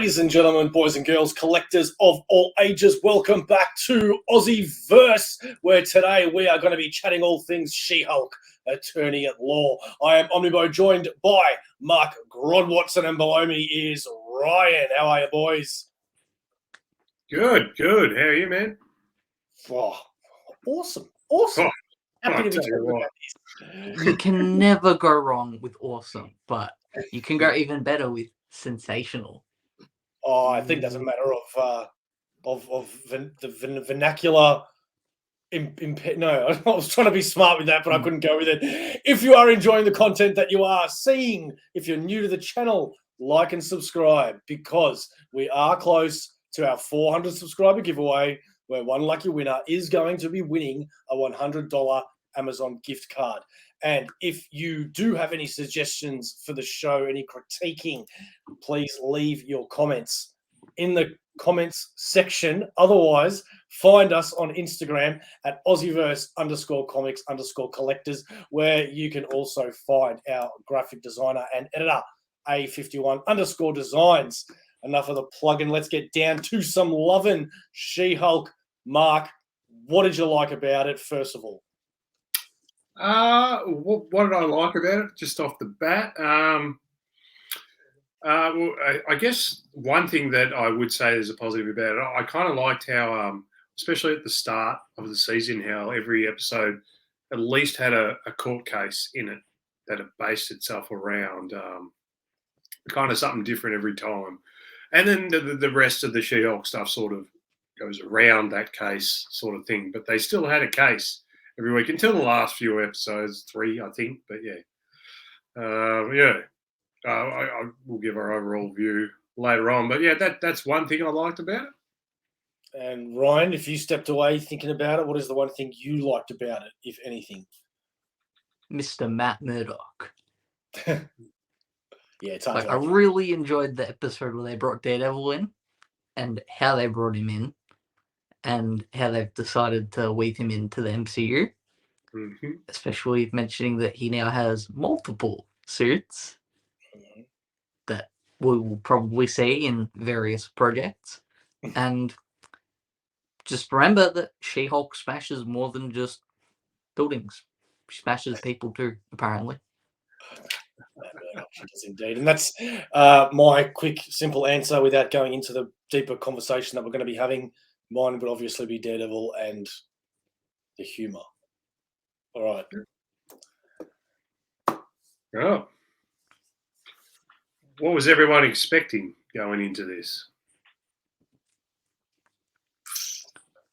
Ladies and gentlemen, boys and girls, collectors of all ages, welcome back to AussieVerse, where today we are going to be chatting all things She-Hulk, attorney at law. I am OmniBeau, joined by Mark Grodd Watson, and below me is Ryan. How are you, boys? Good. How are you, man? Oh, awesome. Happy to be talking about this. You can never go wrong with awesome, but you can go even better with sensational. Oh, I think that's a matter of the vernacular. No, I was trying to be smart with that, but I couldn't go with it. If you are enjoying the content that you are seeing, if you're new to the channel, like and subscribe, because we are close to our 400 subscriber giveaway, where one lucky winner is going to be winning a $100 Amazon gift card. And if you do have any suggestions for the show, any critiquing, please leave your comments in the comments section. Otherwise, find us on Instagram at AussieVerse_comics_collectors, where you can also find our graphic designer and editor, A51_designs. Enough of the plug-in. Let's get down to some loving She-Hulk. Mark, what did you like about it, first of all? What did I like about it just off the bat? Well, I guess one thing that I would say is a positive about it, I kind of liked how, especially at the start of the season, how every episode at least had a court case in it that it based itself around, kind of something different every time. And then the rest of the She-Hulk stuff sort of goes around that case sort of thing. But they still had a case every week until the last few episodes, 3, I think. But I will give our overall view later on. But yeah, that's one thing I liked about it. And Ryan, if you stepped away thinking about it, what is the one thing you liked about it, if anything? Mr. Matt Murdock. Yeah, it's hard. I really enjoyed the episode where they brought Daredevil in and how they brought him in and how they've decided to weave him into the MCU. Mm-hmm. Especially mentioning that he now has multiple suits that we will probably see in various projects. And just remember that She-Hulk smashes more than just buildings. She smashes people too, apparently. She does indeed. And that's my quick, simple answer without going into the deeper conversation that we're going to be having. Mine would obviously be Daredevil and the humour. All right. Oh. What was everyone expecting going into this?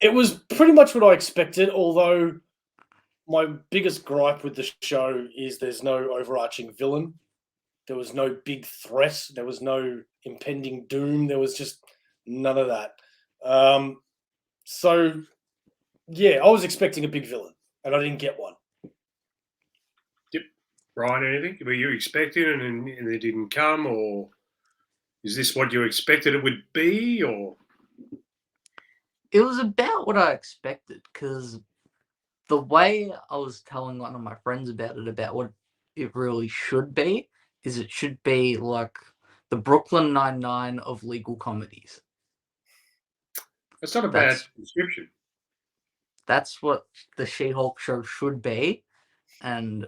It was pretty much what I expected, although my biggest gripe with the show is there's no overarching villain. There was no big threat. There was no impending doom. There was just none of that. So, yeah, I was expecting a big villain, and I didn't get one. Yep. Ryan, anything? Were you expecting it and it didn't come, or is this what you expected it would be, or? It was about what I expected, because the way I was telling one of my friends about it, about what it really should be, is it should be like the Brooklyn Nine-Nine of legal comedies. That's not a bad description. That's what the She-Hulk show should be. And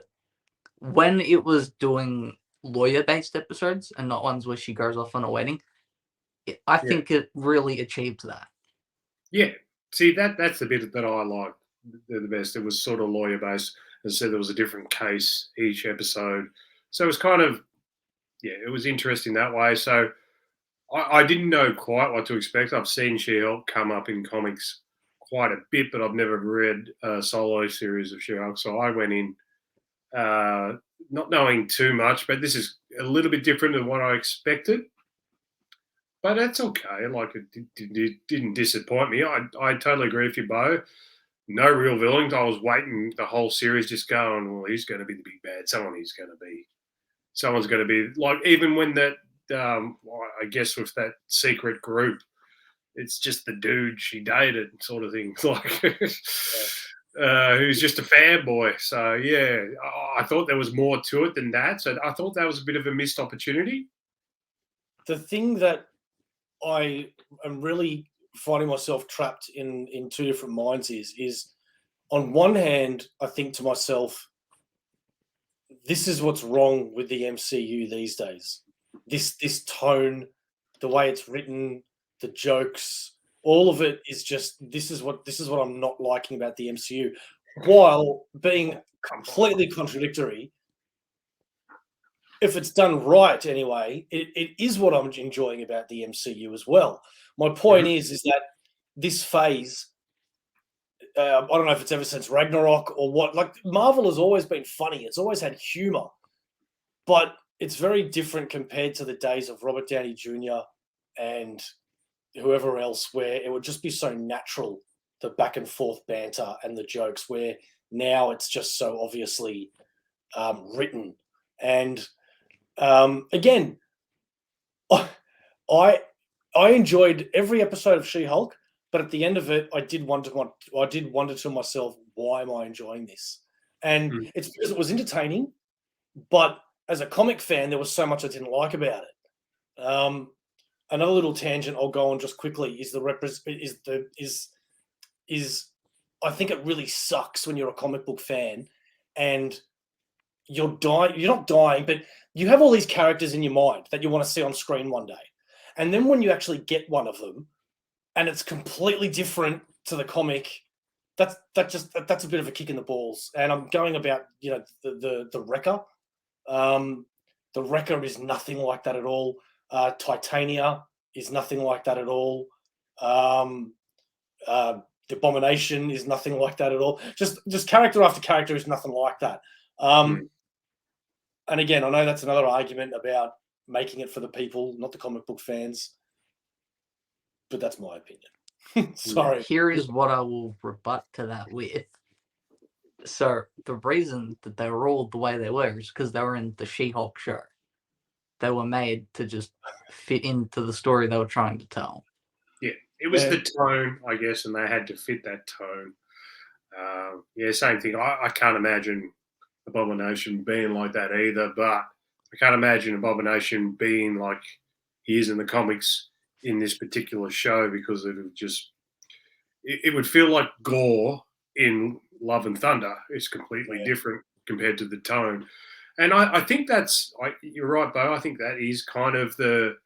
when it was doing lawyer-based episodes and not ones where she goes off on a wedding, I think it really achieved that. Yeah. See, that's the bit that I liked the best. It was sort of lawyer-based. As I said, there was a different case each episode. So it was kind of, it was interesting that way. So I didn't know quite what to expect. I've seen She-Hulk come up in comics quite a bit, but I've never read a solo series of She-Hulk. So I went in not knowing too much, but this is a little bit different than what I expected. But that's okay. Like, it didn't disappoint me. I totally agree with you, Bo. No real villains. I was waiting the whole series just going, well, he's going to be the big bad. Someone's going to be like, even when that, I guess with that secret group, it's just the dude she dated sort of thing. Like, who's just a fanboy. So, yeah, I thought there was more to it than that. So I thought that was a bit of a missed opportunity. The thing that I am really finding myself trapped in two different minds is on one hand, I think to myself, this is what's wrong with the MCU these days. This tone, the way it's written, the jokes, all of it is just this is what I'm not liking about the MCU, while being completely contradictory. If it's done right anyway, it is what I'm enjoying about the MCU as well. My point is that this phase, I don't know if it's ever since Ragnarok or what, like Marvel has always been funny. It's always had humor, but it's very different compared to the days of Robert Downey Jr. and whoever else, where it would just be so natural, the back and forth banter and the jokes, where now it's just so obviously written. And again, I enjoyed every episode of She-Hulk, but at the end of it, I did wonder to myself, why am I enjoying this? And it's because it was entertaining, but as a comic fan, there was so much I didn't like about it. Another little tangent I'll go on just quickly is I think it really sucks when you're a comic book fan and you're not dying, but you have all these characters in your mind that you want to see on screen one day. And then when you actually get one of them and it's completely different to the comic, that's a bit of a kick in the balls. And I'm going about, the Wrecker. The Wrecker is nothing like that at all. Titania is nothing like that at all. The Abomination is nothing like that at all. Just character after character is nothing like that. And again, I know that's another argument about making it for the people, not the comic book fans, but that's my opinion. Sorry. Here is what I will rebut to that with. So the reason that they were all the way they were is because they were in the She-Hulk show. They were made to just fit into the story they were trying to tell. Yeah, it was the tone, I guess, and they had to fit that tone. Same thing. I can't imagine Abomination being like that either, but I can't imagine Abomination being like he is in the comics in this particular show, because it would feel like gore in Love and Thunder. It's completely different compared to the tone. And I think you're right, Bo. I think that is kind of the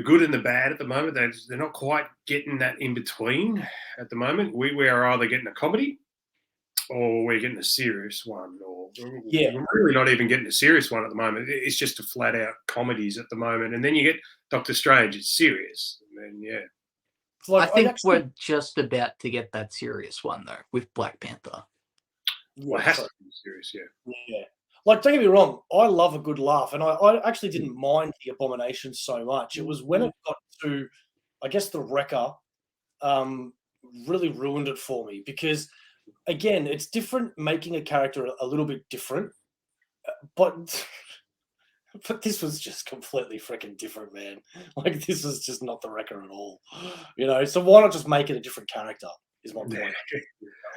good and the bad at the moment. They're not quite getting that in between at the moment. We are either getting a comedy or we're getting a serious one. Or we're really not even getting a serious one at the moment. It's just a flat out comedies at the moment. And then you get Doctor Strange, it's serious. And then, I think we're just about to get that serious one, though, with Black Panther. Well, it has to be serious, Yeah. Like, don't get me wrong, I love a good laugh, and I actually didn't mind the Abomination so much. It was when it got to, I guess, the Wrecker, really ruined it for me, because, again, it's different making a character a little bit different, but this was just completely freaking different, man. Like, this was just not the Wrecker at all, So why not just make it a different character? Is my point.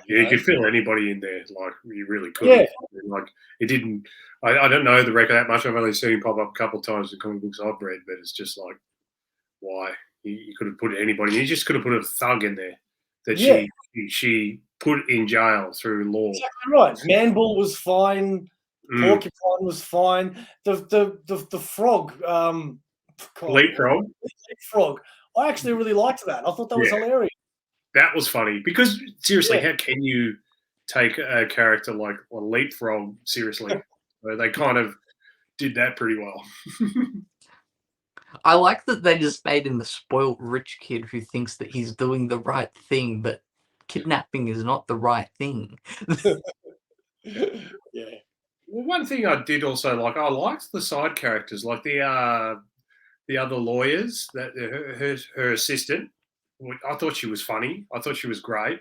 You could feel anybody in there, like you really could. Yeah. Like it didn't. I don't know the Wrecker that much. I've only seen him pop up a couple of times in comic books I've read, but it's just like, why? You could have put anybody. You just could have put a thug in there that she put in jail through law. Exactly right. Man-Bull was fine. Porcupine was fine. The frog. Leapfrog. I actually really liked that. I thought that was hilarious. That was funny, because seriously, how can you take a character like a Leapfrog seriously? They kind of did that pretty well. I like that they just made him the spoiled rich kid who thinks that he's doing the right thing, but kidnapping is not the right thing. Yeah. Well, one thing I did also like, I liked the side characters, like the other lawyers, that her assistant. I thought she was funny. I thought she was great.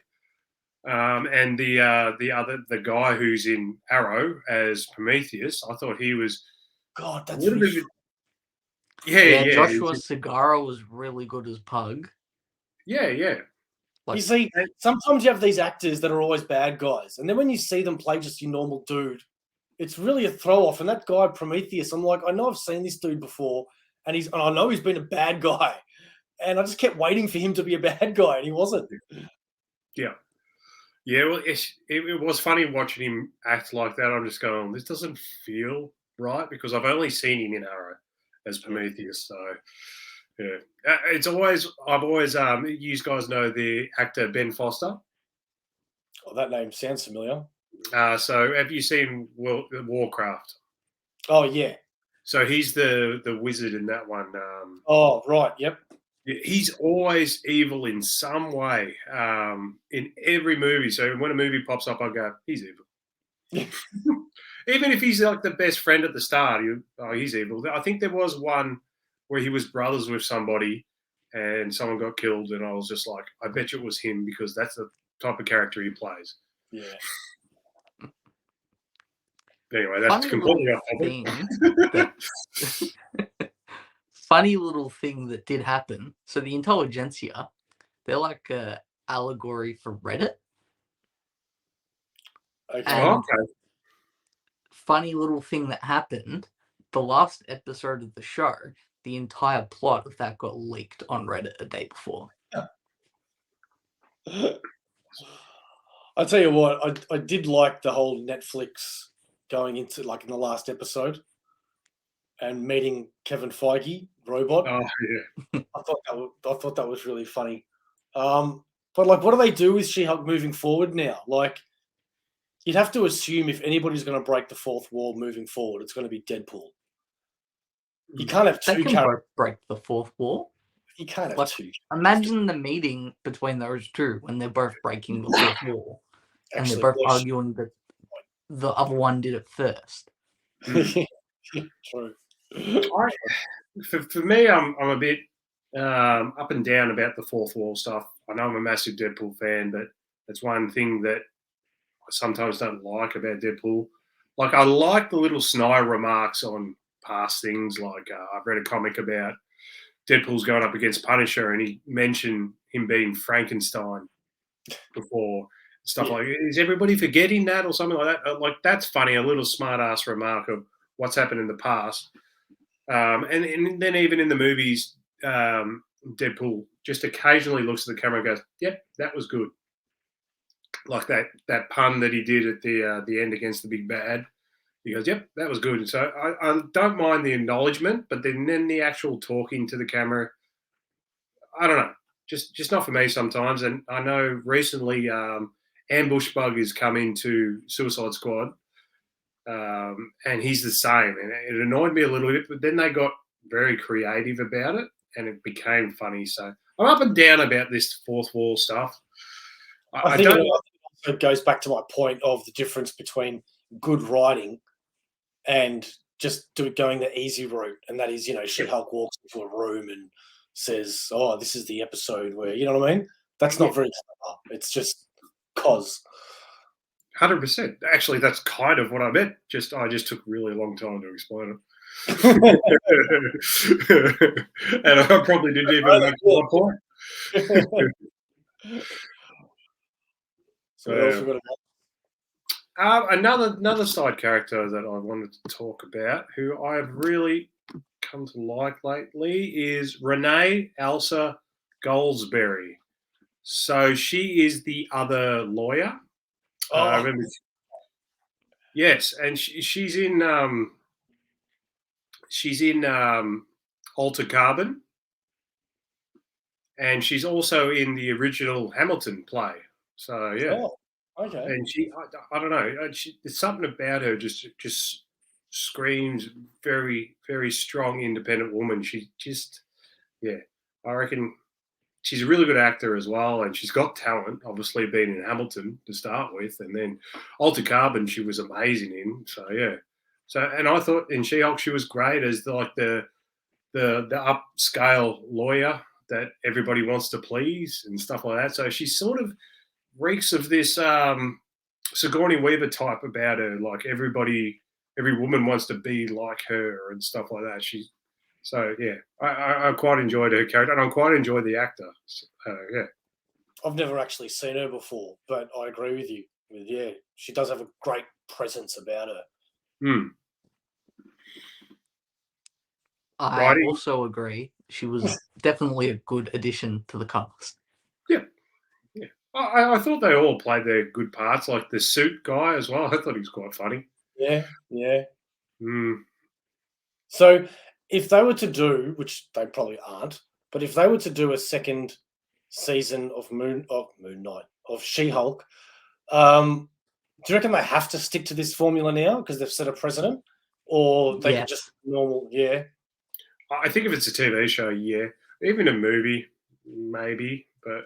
And the guy who's in Arrow as Prometheus, I thought he was. God, that's really. Yeah. Joshua Segarra was really good as Pug. Yeah. Like, you see, sometimes you have these actors that are always bad guys, and then when you see them play just your normal dude, it's really a throw off. And that guy Prometheus, I'm like, I know I've seen this dude before, and I know he's been a bad guy, and I just kept waiting for him to be a bad guy, and he wasn't. Yeah. Yeah, well, it was funny watching him act like that. I'm just going, this doesn't feel right because I've only seen him in Arrow as Prometheus. So, yeah, I've always, you guys know the actor Ben Foster. Oh, that name sounds familiar. So, have you seen Warcraft? Oh yeah. So he's the wizard in that one. Oh right, yep. He's always evil in some way in every movie. So when a movie pops up, I go, he's evil. Even if he's like the best friend at the start, he's evil. I think there was one where he was brothers with somebody and someone got killed, and I was just like, I bet you it was him because that's the type of character he plays. Yeah. Anyway, that's completely off topic. Funny little thing that did happen. So the intelligentsia, they're like a allegory for Reddit. Okay. And funny little thing that happened, the last episode of the show, the entire plot of that got leaked on Reddit a day before. I'll tell you what, I did like the whole Netflix going into like in the last episode and meeting Kevin Feige, robot. Oh yeah. I thought that was really funny. But like, what do they do with She-Hulk moving forward now? Like, you'd have to assume if anybody's going to break the fourth wall moving forward, it's going to be Deadpool. You can't have two characters break the fourth wall. You can't have two. Imagine the meeting between those two when they're both breaking the fourth wall, and they're both arguing that the other one did it first. True. For me, I'm a bit up and down about the fourth wall stuff. I know I'm a massive Deadpool fan, but that's one thing that I sometimes don't like about Deadpool. Like, I like the little snide remarks on past things. Like, I've read a comic about Deadpool's going up against Punisher, and he mentioned him being Frankenstein before. Stuff like, is everybody forgetting that or something like that? Like, that's funny, a little smart-ass remark of what's happened in the past. And then even in the movies, Deadpool just occasionally looks at the camera and goes, yep, that was good. Like that pun that he did at the end against the big bad. He goes, yep, that was good. So I don't mind the acknowledgement, but then the actual talking to the camera, I don't know, just not for me sometimes. And I know recently Ambush Bug has come into Suicide Squad, and he's the same. And it annoyed me a little bit, but then they got very creative about it, and it became funny. So I'm up and down about this fourth wall stuff. I think it also goes back to my point of the difference between good writing and just going the easy route, and that is, She-Hulk walks into a room and says, "Oh, this is the episode where," you know what I mean? That's not very clever. It's just cause. 100%. Actually, that's kind of what I meant. I just took a really long time to explain it, and I probably didn't even make my point. So what else we got about? Another side character that I wanted to talk about, who I've really come to like lately, is Renee Elsa Goldsberry. So she is the other lawyer. Remember? Yes, and she's in Altered Carbon, and she's also in the original Hamilton play. So yeah. Oh, okay. And I don't know. There's something about her just screams very, very strong, independent woman. She just, I reckon she's a really good actor as well, and she's got talent. Obviously, being in Hamilton to start with, and then Altered Carbon, she was amazing in. So yeah. So, and I thought in She-Hulk she was great as the upscale lawyer that everybody wants to please and stuff like that. So she sort of reeks of this Sigourney Weaver type about her. Like every woman wants to be like her and stuff like that. I quite enjoyed her character, and I quite enjoyed the actor. Yeah. I've never actually seen her before, but I agree with you. Yeah, she does have a great presence about her. I Writing. also agree. She was definitely a good addition to the cast. Yeah. I thought they all played their good parts, like the suit guy as well. I thought he was quite funny. Yeah. Mm. So if they were to do, which they probably aren't, but if they were to do a second season of Moon Knight, of She-Hulk, do you reckon they have to stick to this formula now because they've set a precedent, or they could just Yes. normal? Yeah. I think if it's a TV show, yeah. Even a movie, maybe. But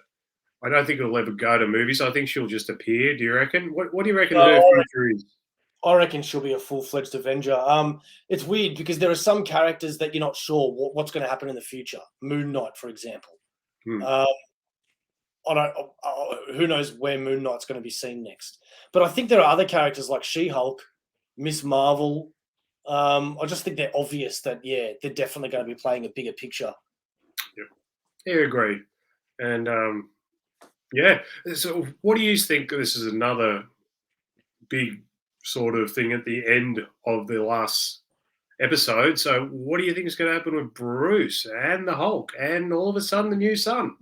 I don't think it'll ever go to movies. I think she'll just appear. Do you reckon? What do you reckon her future is? I reckon she'll be a full-fledged Avenger. It's weird because there are some characters that you're not sure what's going to happen in the future. Moon Knight, for example. Hmm. I don't. Who knows where Moon Knight's going to be seen next? But I think there are other characters like She-Hulk, Miss Marvel. I just think they're obvious that they're definitely going to be playing a bigger picture. Yeah, agree. And yeah. So, what do you think? This is another big sort of thing at the end of the last episode. So, what do you think is going to happen with Bruce and the Hulk, and all of a sudden the new son?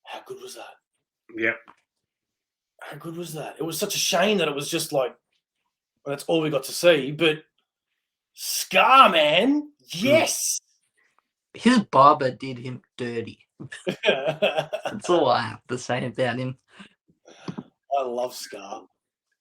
How good was that? Yeah. How good was that? It was such a shame that it was just like, well, that's all we got to see. But Scar, man, yes. His barber did him dirty. That's all I have to say about him. I love Scar.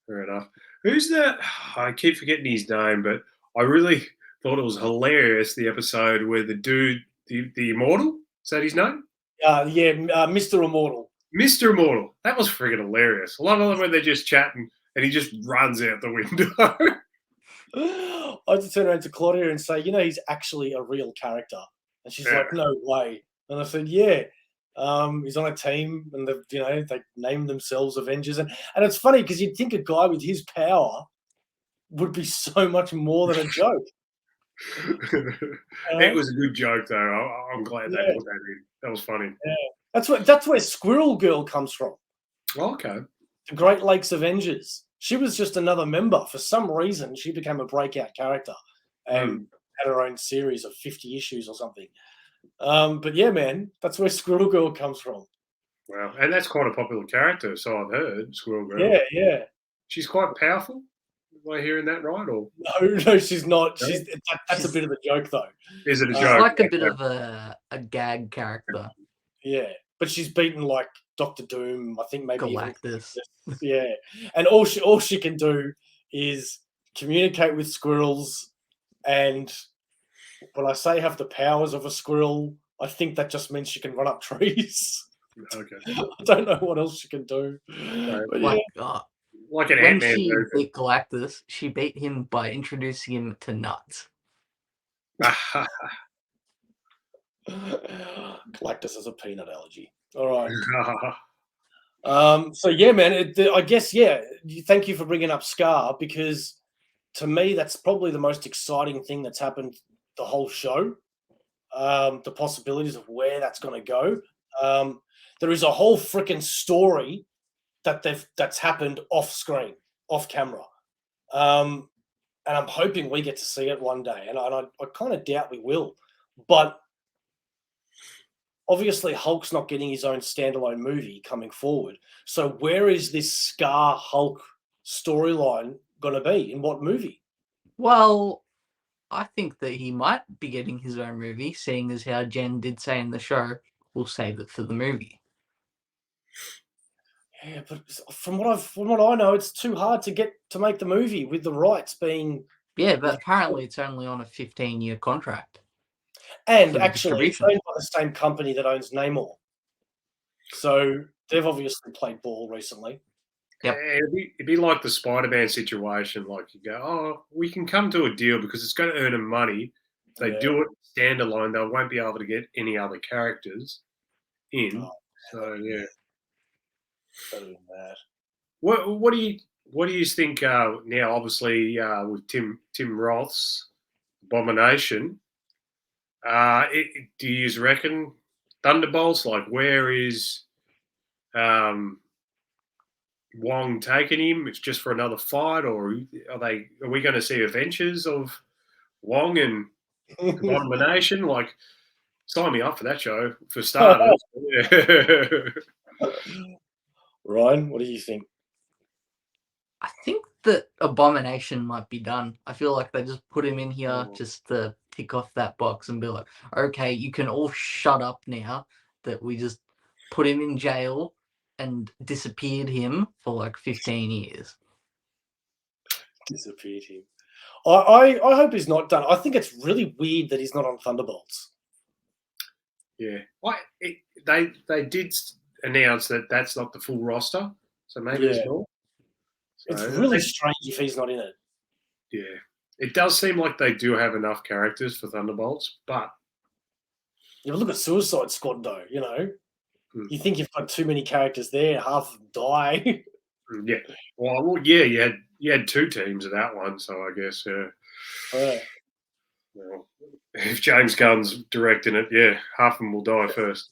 Fair enough. Who's that? I keep forgetting his name, but I really thought it was hilarious, the episode where the dude, the Immortal, is that his name? Mr. Immortal. Mr. Immortal. That was friggin' hilarious. A lot of them when they're just chatting and he just runs out the window. I had to turn around to Claudia and say, he's actually a real character. And she's like, no way. And I said, yeah. He's on a team and they named themselves Avengers. And it's funny because you'd think a guy with his power would be so much more than a joke. It was a good joke, though. I'm glad they put that in. That was funny. Yeah. That's where Squirrel Girl comes from. Oh, okay. The Great Lakes Avengers. She was just another member. For some reason, she became a breakout character and had her own series of 50 issues or something. But yeah, man, that's where Squirrel Girl comes from. Wow. And that's quite a popular character, so I've heard, Squirrel Girl. Yeah. She's quite powerful. Am I hearing that right? Or no, she's not. No? That's a bit of a joke, though. Is it a She's joke? like a bit of a gag character. Yeah, but she's beaten like Doctor Doom. I think maybe Galactus. Yeah, and all she can do is communicate with squirrels. And when I say have the powers of a squirrel, I think that just means she can run up trees. Okay. I don't know what else she can do. But Like, like an when Ant-Man she version. beat Galactus, she beat him by introducing him to nuts. Galactus has a peanut allergy. All right. So yeah, man. I guess thank you for bringing up Scar, because to me that's probably the most exciting thing that's happened the whole show. The possibilities of where that's going to go. There is a whole freaking story that's happened off screen, off camera, and I'm hoping we get to see it one day. And I kind of doubt we will, but obviously Hulk's not getting his own standalone movie coming forward. So where is this Scar Hulk storyline going to be? In what movie? Well, I think that he might be getting his own movie, seeing as how Jen did say in the show, we'll save it for the movie. Yeah, but from what I know, it's too hard to make the movie with the rights being. Yeah, but apparently it's only on a 15-year contract. And actually, it's owned by the same company that owns Namor. So they've obviously played ball recently. Yep. It'd be like the Spider-Man situation. Like you go, oh, we can come to a deal because it's going to earn them money. If they do it standalone, they won't be able to get any other characters in. So yeah. Better than that. What do you think now? Obviously, with Tim Roth's Abomination, do you reckon Thunderbolts? Like, where is Wong taking him? It's just for another fight, or are we going to see adventures of Wong and Abomination. Like, sign me up for that show for starters. Yeah. Ryan, what do you think? I think that Abomination might be done. I feel like they just put him in here just to tick off that box and be like, okay, you can all shut up now that we just put him in jail and disappeared him for like 15 years. Disappeared him. I hope he's not done. I think it's really weird that he's not on Thunderbolts. Yeah. They did announce that that's not the full roster, so maybe there's more. It's So really strange if he's not in it. Yeah. It does seem like they do have enough characters for Thunderbolts, but You look at Suicide Squad, though. You know, you think you've got too many characters there, half of them die. yeah. Well, yeah. You had two teams of that one, so I guess well, if James Gunn's directing it, yeah, half of them will die first.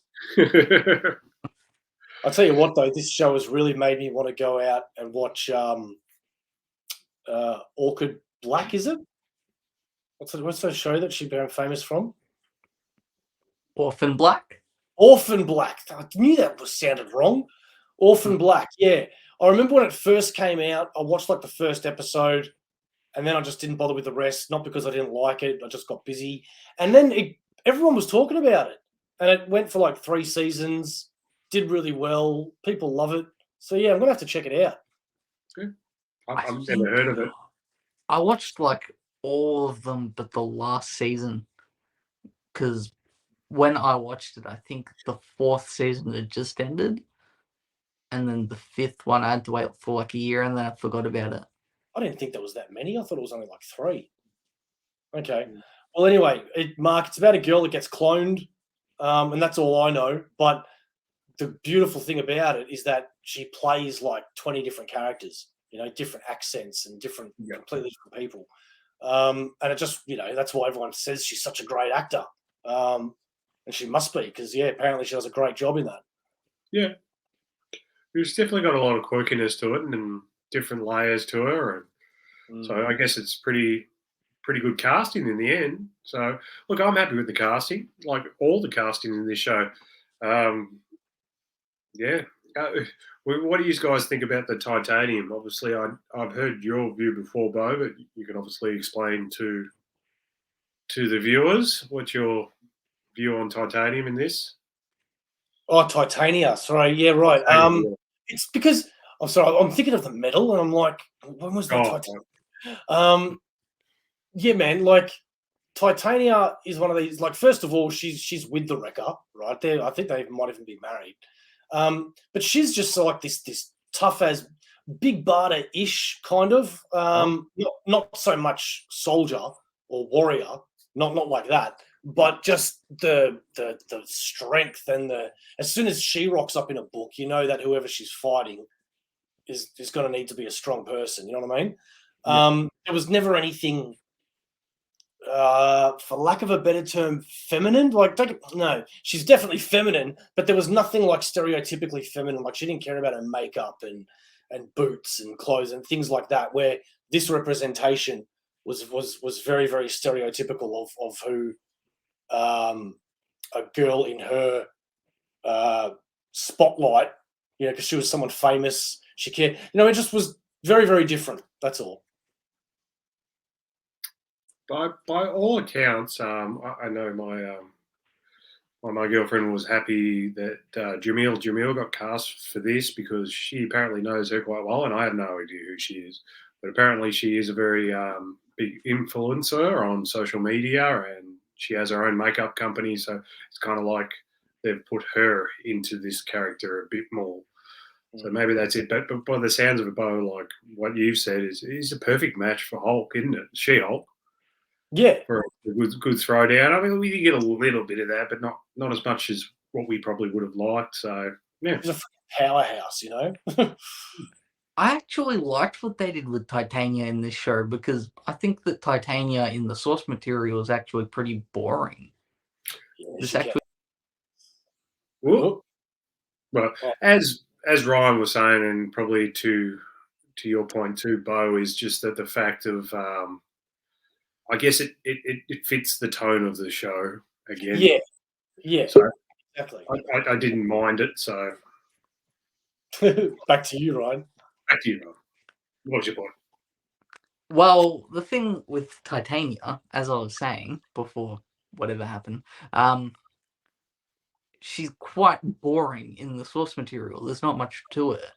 I'll tell you what, though, this show has really made me want to go out and watch Orchid Black, is it? What's that show that she became famous from? Orphan Black? Orphan Black. I knew that sounded wrong. Orphan Black, yeah. I remember when it first came out, I watched like the first episode and then I just didn't bother with the rest, not because I didn't like it, I just got busy. And then everyone was talking about it. And it went for like 3 seasons, did really well. People love it. So, yeah, I'm going to have to check it out. Okay. I've never heard of it. I watched like all of them but the last season because when I watched it, I think the 4th season had just ended. And then the 5th one, I had to wait for like a year and then I forgot about it. I didn't think there was that many. I thought it was only like 3. Okay. Well, anyway, Mark, it's about a girl that gets cloned, and that's all I know. But the beautiful thing about it is that she plays like 20 different characters, you know, different accents and completely different people. And it just, you know, that's why everyone says she's such a great actor. And she must be because, yeah, apparently she does a great job in that. Yeah. It's definitely got a lot of quirkiness to it and different layers to her. And so I guess it's pretty good casting in the end. So, look, I'm happy with the casting, like all the casting in this show. Yeah. What do you guys think about the titanium? Obviously, I've heard your view before, Bo, but you can obviously explain to the viewers what's your view on titanium in this. Oh, Titania. Sorry. Yeah, right. It's because I'm sorry. I'm thinking of the medal, and I'm like, when was the Titania? Yeah, man. Like, Titania is one of these. Like, first of all, she's with the Wrecker, right? There, I think they might even be married. But she's just like this tough as Big Barda-ish kind of. Not so much soldier or warrior, not like that. But just the strength and as soon as she rocks up in a book, you know that whoever she's fighting is going to need to be a strong person. You know what I mean? There was never anything, for lack of a better term, feminine. Like, no, she's definitely feminine, but there was nothing like stereotypically feminine. Like, she didn't care about her makeup and boots and clothes and things like that. Where this representation was very, very stereotypical of who. A girl in her spotlight, you know, because she was someone famous. She cared, you know, it just was very, very different. That's all. By all accounts, I know my girlfriend was happy that Jamil got cast for this because she apparently knows her quite well, and I have no idea who she is. But apparently, she is a very big influencer on social media, and she has her own makeup company. So it's kind of like they've put her into this character a bit more. So maybe that's it. But by the sounds of it, Bo, like what you've said, is a perfect match for Hulk, isn't it? She-Hulk. Yeah. For a good throwdown. I mean, we did get a little bit of that, but not as much as what we probably would have liked. So, yeah. She's a powerhouse, you know? I actually liked what they did with Titania in this show because I think that Titania in the source material is actually pretty boring. Yeah, But as Ryan was saying, and probably to your point too, Bo, is just that the fact of I guess it fits the tone of the show again. Yeah, yeah, So exactly. I didn't mind it. So Back to you, Ryan. back to you, Rob. What's your point? Well, the thing with Titania, as I was saying before whatever happened, she's quite boring in the source material. There's not much to her.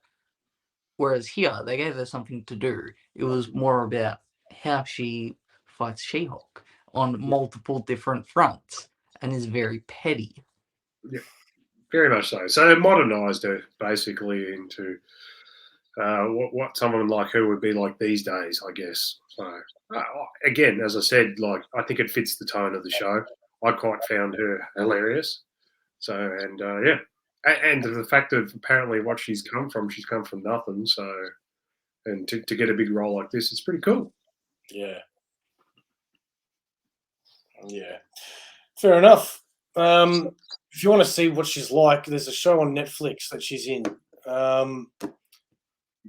Whereas here, they gave her something to do. It was more about how she fights She-Hulk on multiple different fronts and is very petty. Yeah, very much so. So they modernised her basically into what someone like her would be like these days, I guess. So again, as I said, like I think it fits the tone of the show. I quite found her hilarious. So yeah, and the fact of apparently what she's come from nothing. So and to get a big role like this, it's pretty cool. Yeah. Yeah. Fair enough. If you want to see what she's like, there's a show on Netflix that she's in.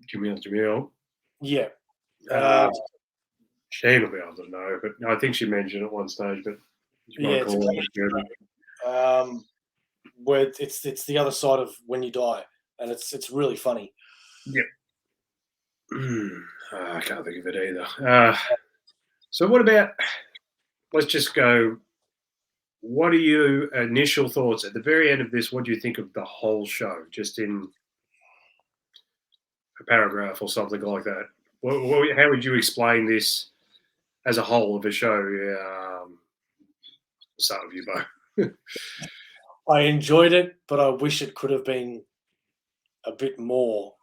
Jamil. Yeah. Shane will be able to know, but I think she mentioned at one stage. But yeah, where it's the other side of When You Die, and it's really funny. Yep. I can't think of it either. So what about? Let's just go. What are your initial thoughts at the very end of this? What do you think of the whole show, just in a paragraph or something like that? How would you explain this as a whole of a show? Start with you, Bo. I enjoyed it, but I wish it could have been a bit more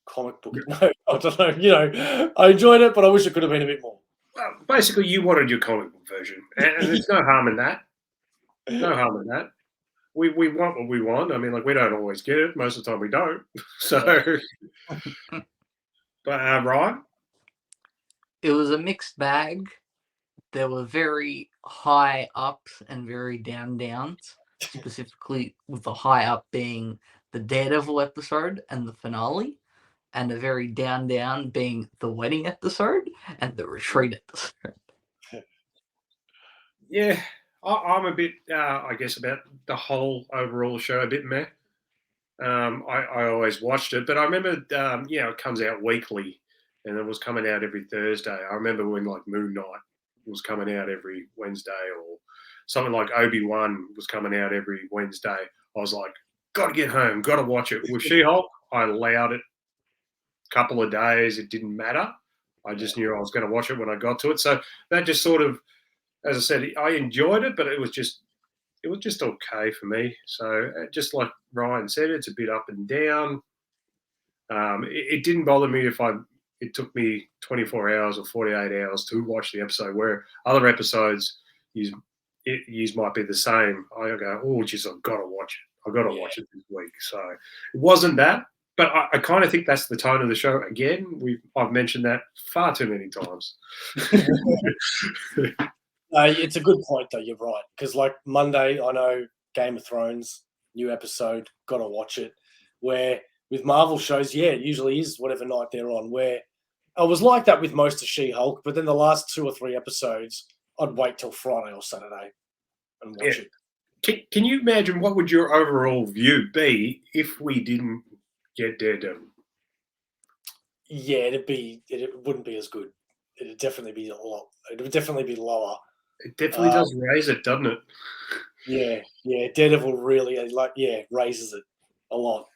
comic book. No, I don't know. You know, I enjoyed it, but I wish it could have been a bit more. Well, basically, you wanted your comic book version, and there's no harm in that. No harm in that. We want what we want. I mean, like we don't always get it. Most of the time, we don't. So, but Ryan, It was a mixed bag. There were very high ups and very downs, specifically with the high up being the Daredevil episode and the finale, and a very down being the wedding episode and the retreat episode. yeah, I'm a bit, I guess, about the whole overall show, a bit meh. I always watched it, but I remember, it comes out weekly, and it was coming out every Thursday. I remember when like Moon Knight was coming out every Wednesday, or something like Obi-Wan was coming out every Wednesday. I was like, got to get home, got to watch it. With She-Hulk, I allowed it a couple of days. It didn't matter. I just knew I was going to watch it when I got to it. So that just sort of, as I said, I enjoyed it, but it was just okay for me. So just like Ryan said, it's a bit up and down. It didn't bother me if it took me 24 hours or 48 hours to watch the episode, where other episodes you might be the same. I go, oh, geez, I've got to watch it. I've got to watch it this week. So it wasn't that, but I kind of think that's the tone of the show. Again, I've mentioned that far too many times. It's a good point, though. You're right. Because, like, Monday, I know Game of Thrones, new episode, got to watch it. Where with Marvel shows, it usually is whatever night they're on. Where I was like that with most of She-Hulk, but then the last 2 or 3 episodes, I'd wait till Friday or Saturday and watch it. Can you imagine what would your overall view be if we didn't get Daredevil? Yeah, it wouldn't be as good. It'd definitely be a lot. It would definitely be lower. It definitely does raise it, doesn't it? Yeah. Daredevil really, raises it a lot.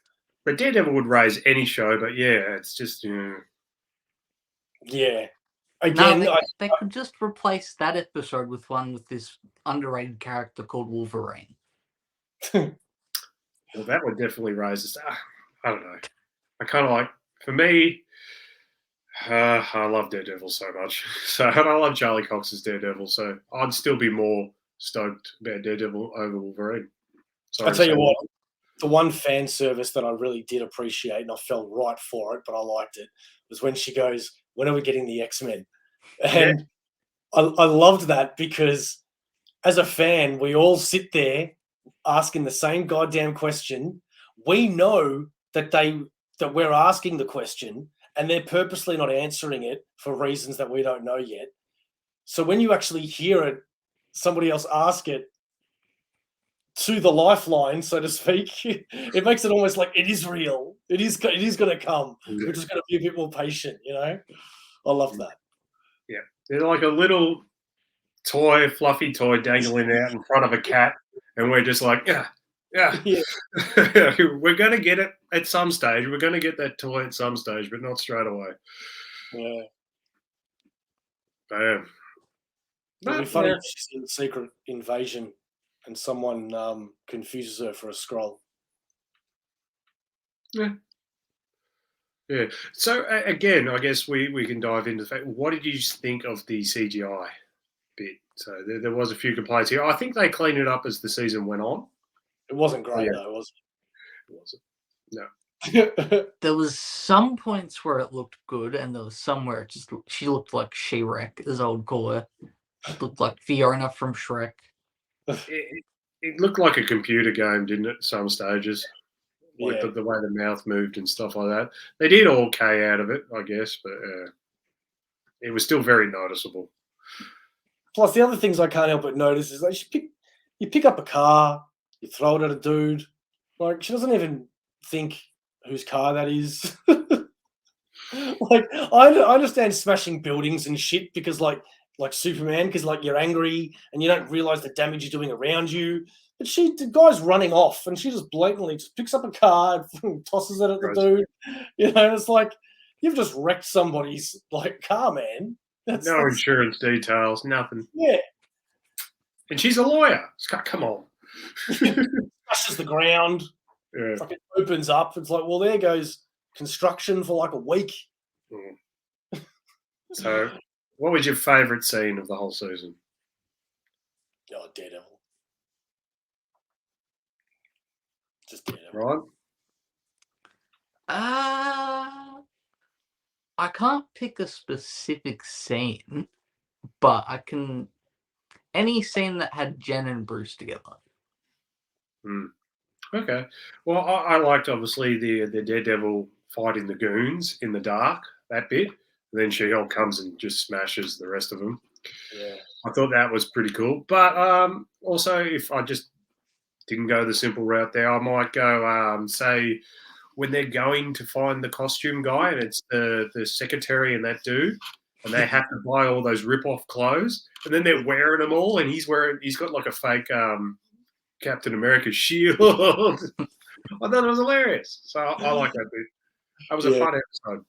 But Daredevil would raise any show, but it's just, Yeah. Again, they could just replace that episode with one with this underrated character called Wolverine. Well, that would definitely raise it. I don't know. I kind of like, for me, I love Daredevil so much. So, and I love Charlie Cox's Daredevil. So, I'd still be more stoked about Daredevil over Wolverine. I'll tell you what, the one fan service that I really did appreciate, and I felt right for it, but I liked it, was when she goes, "When are we getting the X-Men?" And I loved that, because as a fan, we all sit there asking the same goddamn question. We know that we're asking the question, and they're purposely not answering it for reasons that we don't know yet. So when you actually hear it, somebody else ask it to the lifeline, so to speak, it makes it almost like it is real. It is going to come. Yeah. We're just going to be a bit more patient, you know? I love that. Yeah. They're like a little toy, fluffy toy dangling out in front of a cat, and we're just like, yeah. We're going to get it at some stage. We're going to get that toy at some stage, but not straight away. Yeah. Bam. It'll be funny if she's in Secret Invasion and someone confuses her for a scroll. Yeah. Yeah. So again, I guess we can dive into the fact. What did you think of the CGI bit? So there was a few complaints here. I think they cleaned it up as the season went on. It wasn't great though, was it? It wasn't. No. There was some points where it looked good, and there was some where she looked like She-Wreck, as I would call her. She looked like Fiona from Shrek. It looked like a computer game, didn't it? At some stages, like Yeah. the way the mouth moved and stuff like that. They did all K out of it, I guess, but it was still very noticeable. Plus, the other things I can't help but notice is like you pick up a car, you throw it at a dude. Like she doesn't even think whose car that is. Like I understand smashing buildings and shit because like Superman, because like you're angry and you don't realize the damage you're doing around you. But the guy's running off and she just blatantly just picks up a car and tosses it at the dude. You know, it's like you've just wrecked somebody's like car, man. That's insurance details, nothing. Yeah. And she's a lawyer. Come on. Smashes the ground. Yeah. Fucking opens up. It's like, well, there goes construction for like a week. So, what was your favourite scene of the whole season? Oh, Daredevil. Just Daredevil. Right? I can't pick a specific scene, but I can. Any scene that had Jen and Bruce together. Okay. Well, I liked obviously the Daredevil fighting the goons in the dark, that bit. And then She-Hulk comes and just smashes the rest of them. Yeah. I thought that was pretty cool. But also, if I just didn't go the simple route there, I might go, say, when they're going to find the costume guy and it's the secretary and that dude, and they have to buy all those rip-off clothes, and then they're wearing them all, and he's got like a fake Captain America shield. I thought it was hilarious. So I like that bit. That was a fun episode.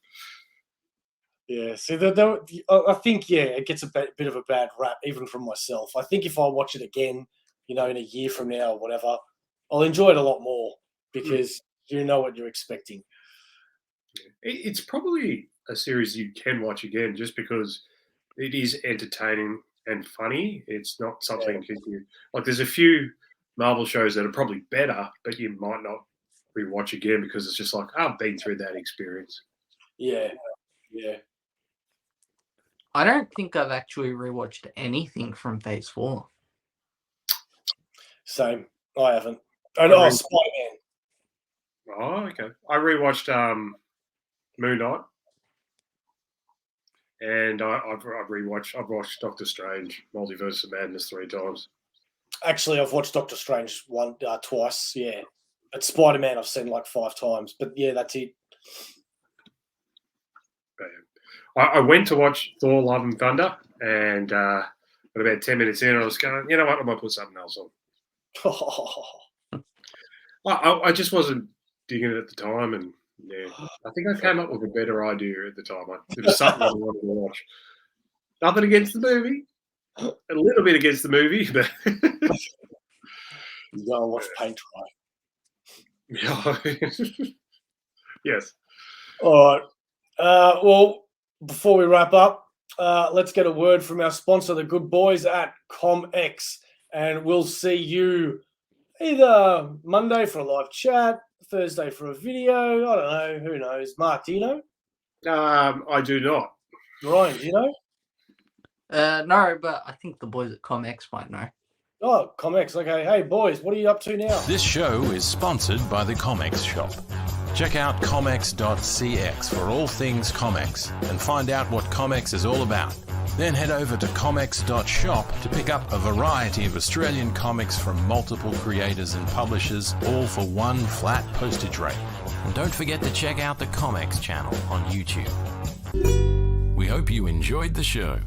Yeah, see, I think, it gets a bit of a bad rap, even from myself. I think if I watch it again, in a year from now or whatever, I'll enjoy it a lot more because you know what you're expecting. It's probably a series you can watch again just because it is entertaining and funny. It's not something like there's a few Marvel shows that are probably better, but you might not rewatch again because it's just like, I've been through that experience. Yeah. I don't think I've actually rewatched anything from Phase 4. Same. I haven't. Oh, Spider-Man. Oh, okay. I rewatched Moon Knight, and I've watched Doctor Strange, Multiverse of Madness 3 times. Actually, I've watched Doctor Strange twice. Yeah, but Spider-Man I've seen like 5 times. But yeah, that's it. I went to watch Thor: Love and Thunder, and about 10 minutes in, I was going, you know what, I might put something else on. I just wasn't digging it at the time, and I think I came up with a better idea at the time. It was something I wanted to watch. Nothing against the movie, a little bit against the movie, but you gotta watch Paint Dry. Yes. All right. Well, before we wrap up, let's get a word from our sponsor, the good boys at Comx, and we'll see you either Monday for a live chat, Thursday for a video. I don't know. Who knows? Mark, do you know? I do not. Ryan, do you know? No, but I think the boys at Comx might know. Oh, Comx. Okay. Hey, boys, what are you up to now? This show is sponsored by the Comx Shop. Check out comx.cx for all things Comx and find out what Comx is all about. Then head over to comx.shop to pick up a variety of Australian comics from multiple creators and publishers, all for one flat postage rate. And don't forget to check out the Comx channel on YouTube. We hope you enjoyed the show.